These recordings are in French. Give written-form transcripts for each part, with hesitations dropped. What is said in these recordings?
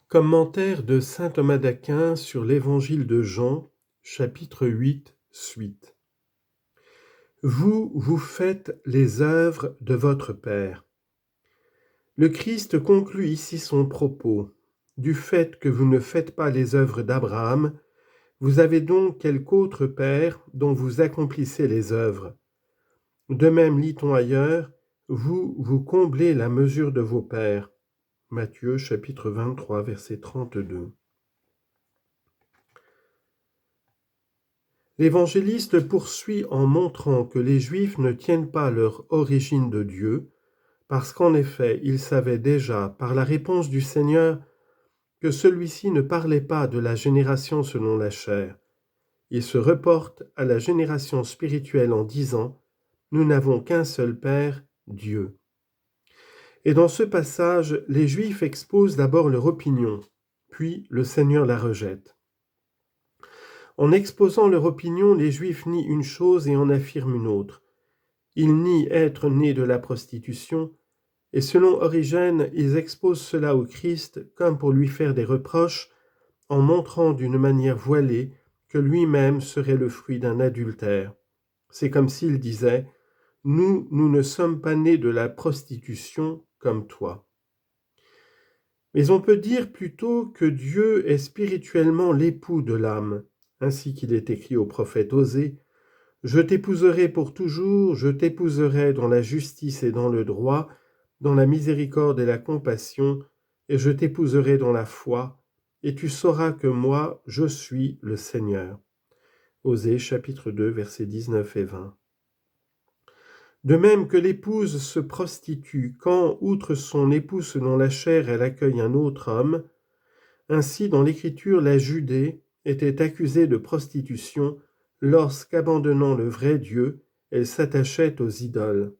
Commentaire de saint Thomas d'Aquin sur l'Évangile de Jean, chapitre 8, suite. Vous faites les œuvres de votre Père. Le Christ conclut ici son propos. Du fait que vous ne faites pas les œuvres d'Abraham, vous avez donc quelque autre Père dont vous accomplissez les œuvres. De même, lit-on ailleurs, vous comblez la mesure de vos pères. Matthieu chapitre 23, verset 32. L'évangéliste poursuit en montrant que les Juifs ne tiennent pas leur origine de Dieu, parce qu'en effet, ils savaient déjà, par la réponse du Seigneur, que celui-ci ne parlait pas de la génération selon la chair. Il se reporte à la génération spirituelle en disant « Nous n'avons qu'un seul Père, Dieu ». Et dans ce passage, les Juifs exposent d'abord leur opinion, puis le Seigneur la rejette. En exposant leur opinion, les Juifs nient une chose et en affirment une autre. Ils nient être nés de la prostitution, et selon Origène, ils exposent cela au Christ comme pour lui faire des reproches, en montrant d'une manière voilée que lui-même serait le fruit d'un adultère. C'est comme s'il disait « Nous ne sommes pas nés de la prostitution comme toi ». Mais on peut dire plutôt que Dieu est spirituellement l'époux de l'âme, ainsi qu'il est écrit au prophète Osée, « Je t'épouserai pour toujours, je t'épouserai dans la justice et dans le droit, dans la miséricorde et la compassion, et je t'épouserai dans la foi, et tu sauras que moi, je suis le Seigneur. » Osée chapitre 2, versets 19 et 20. De même que l'épouse se prostitue quand, outre son époux selon la chair, elle accueille un autre homme, ainsi dans l'Écriture la Judée était accusée de prostitution lorsqu'abandonnant le vrai Dieu, elle s'attachait aux idoles.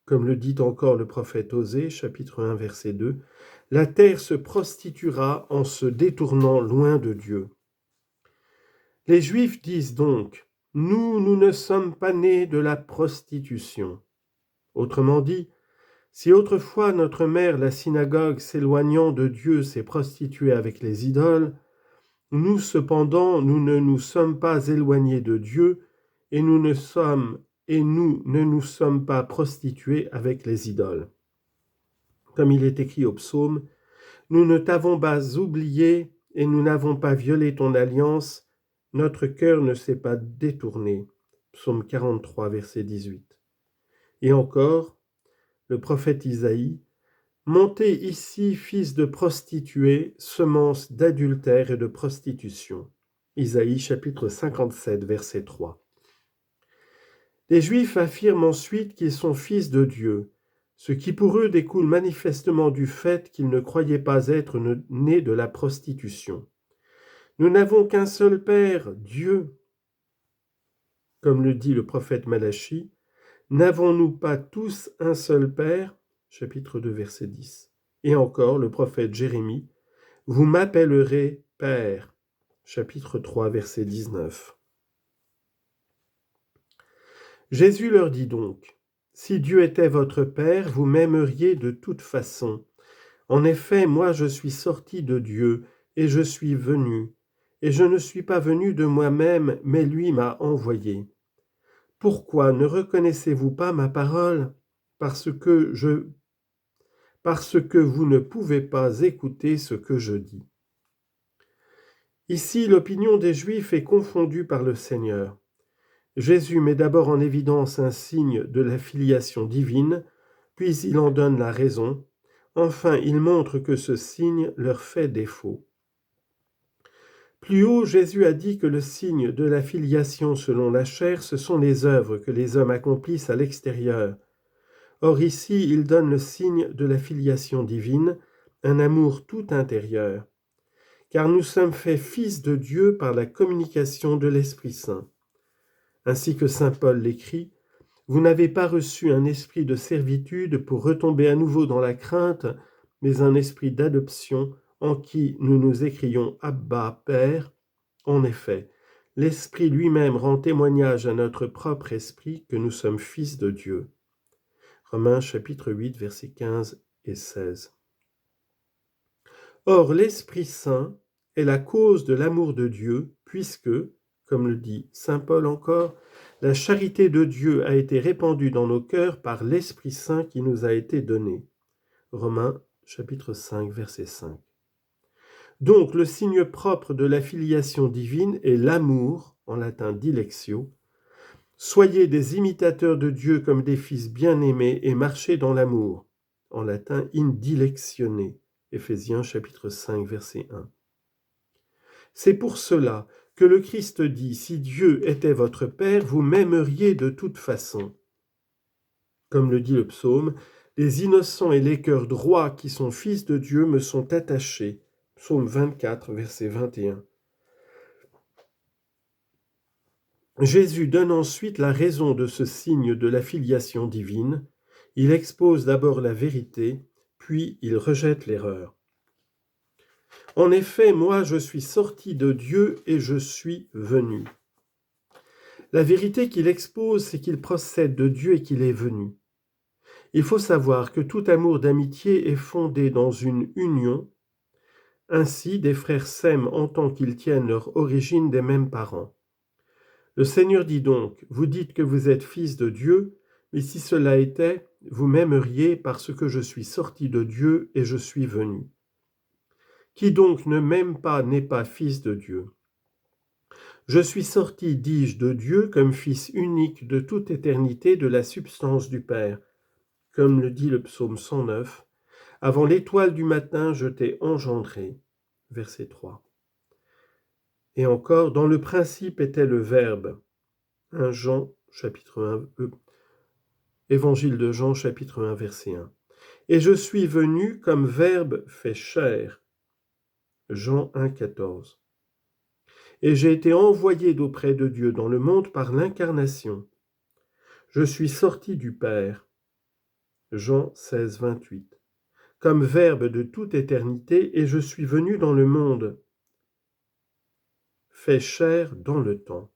Comme le dit encore le prophète Osée, chapitre 1, verset 2, « La terre se prostituera en se détournant loin de Dieu. » Les Juifs disent donc « Nous ne sommes pas nés de la prostitution. » Autrement dit, si autrefois notre mère, la synagogue, s'éloignant de Dieu, s'est prostituée avec les idoles, nous cependant, nous ne nous sommes pas éloignés de Dieu et nous ne nous sommes pas prostitués avec les idoles. Comme il est écrit au psaume, « Nous ne t'avons pas oublié et nous n'avons pas violé ton alliance, notre cœur ne s'est pas détourné. » Psaume 43, verset 18. Et encore, le prophète Isaïe, « Montez ici, fils de prostituée, semence d'adultère et de prostitution. » Isaïe chapitre 57, verset 3. Les Juifs affirment ensuite qu'ils sont fils de Dieu, ce qui pour eux découle manifestement du fait qu'ils ne croyaient pas être nés de la prostitution. Nous n'avons qu'un seul Père, Dieu. Comme le dit le prophète Malachie, n'avons-nous pas tous un seul Père ? Chapitre 2, verset 10. Et encore le prophète Jérémie, vous m'appellerez Père. Chapitre 3, verset 19. Jésus leur dit donc, si Dieu était votre Père, vous m'aimeriez de toute façon. En effet, moi je suis sorti de Dieu et je suis venu. Et je ne suis pas venu de moi-même, mais lui m'a envoyé. Pourquoi ne reconnaissez-vous pas ma parole ? Parce que vous ne pouvez pas écouter ce que je dis. Ici, l'opinion des Juifs est confondue par le Seigneur. Jésus met d'abord en évidence un signe de la filiation divine, puis il en donne la raison. Enfin, il montre que ce signe leur fait défaut. Plus haut, Jésus a dit que le signe de la filiation selon la chair, ce sont les œuvres que les hommes accomplissent à l'extérieur. Or ici, il donne le signe de la filiation divine, un amour tout intérieur. Car nous sommes faits fils de Dieu par la communication de l'Esprit Saint. Ainsi que saint Paul l'écrit, « Vous n'avez pas reçu un esprit de servitude pour retomber à nouveau dans la crainte, mais un esprit d'adoption en qui nous nous écrions « Abba, Père ». En effet, l'Esprit lui-même rend témoignage à notre propre esprit que nous sommes fils de Dieu. » Romains chapitre 8, versets 15 et 16. Or, l'Esprit Saint est la cause de l'amour de Dieu, puisque, comme le dit saint Paul encore, la charité de Dieu a été répandue dans nos cœurs par l'Esprit Saint qui nous a été donné. Romains chapitre 5, verset 5. Donc, le signe propre de la filiation divine est l'amour, en latin dilectio. Soyez des imitateurs de Dieu comme des fils bien-aimés et marchez dans l'amour, en latin indilectione. Éphésiens chapitre 5, verset 1. C'est pour cela que le Christ dit, si Dieu était votre Père, vous m'aimeriez de toute façon. Comme le dit le psaume, les innocents et les cœurs droits qui sont fils de Dieu me sont attachés. Psaume 24, verset 21. Jésus donne ensuite la raison de ce signe de la filiation divine. Il expose d'abord la vérité, puis il rejette l'erreur. En effet, moi je suis sorti de Dieu et je suis venu. La vérité qu'il expose, c'est qu'il procède de Dieu et qu'il est venu. Il faut savoir que tout amour d'amitié est fondé dans une union. Ainsi, des frères s'aiment en tant qu'ils tiennent leur origine des mêmes parents. Le Seigneur dit donc, vous dites que vous êtes fils de Dieu, mais si cela était, vous m'aimeriez parce que je suis sorti de Dieu et je suis venu. Qui donc ne m'aime pas n'est pas fils de Dieu. Je suis sorti, dis-je, de Dieu comme fils unique de toute éternité de la substance du Père. Comme le dit le psaume 109, « Avant l'étoile du matin, je t'ai engendré » verset 3. Et encore, « Dans le principe était le Verbe » 1 Jean, chapitre 1, Évangile de Jean, chapitre 1, verset 1. « Et je suis venu comme Verbe fait chair » Jean 1, 14. Et j'ai été envoyé d'auprès de Dieu dans le monde par l'incarnation. Je suis sorti du Père. Jean 16, 28. Comme Verbe de toute éternité, et je suis venu dans le monde, fait chair dans le temps.